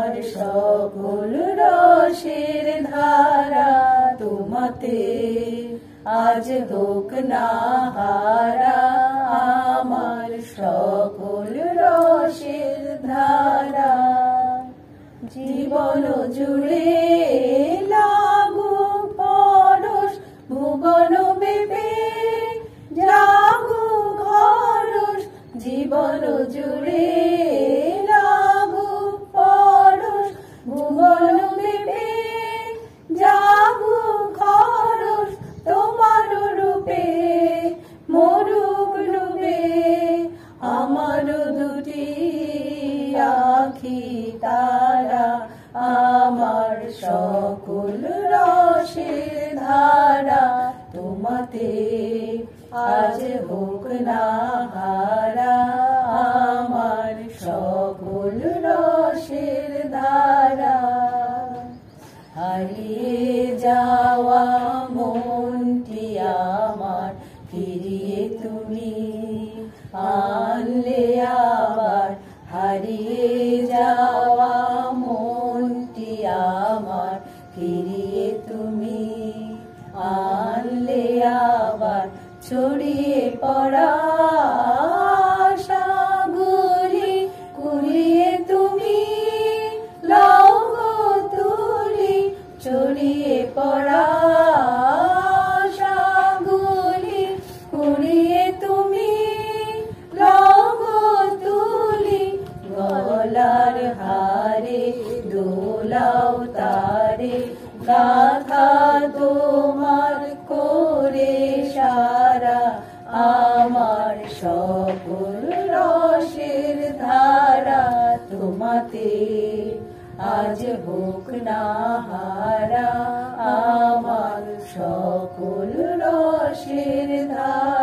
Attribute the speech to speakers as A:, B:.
A: আমার সকল রসের ধারা তোমাতে আজ হোক না হারা, আমার সকল রসের ধারা। জীবন জুড়ে লাগুক পরশ ভুবন বেপে জাগুক হরষ, জীবন জুড়ে লাগুক পরশ ভুবন বেপে জাগুক হরষ, তোমার রূপে মরুক ডুবে আমার দুটি আখি তারা, আমার সকল রসের ধারা তোমাতে আজ হোক না হারা, আমার সকল রসের ধারা। হারিয়ে যাওয়া মনটি আমার ফিরিয়ে তুমি আনলে আবার, হারিয়ে যাওয়া মনটি আমার ফিরিয়ে তুমি আনলে আবার। ছড়িয়ে পড়া আশাগুলি কুড়িয়ে তুমি লও গো তুলি, ছড়িয়ে পড়া আশাগুলি কুড়িয়ে তুমি লও গো তুলি। গলার হারে দোলাও তারে গাথা তোমার করে সারা, আমার সকল রসের ধারা তোমাতে আজ হোক না হারা, আমার সকল রসের ধারা।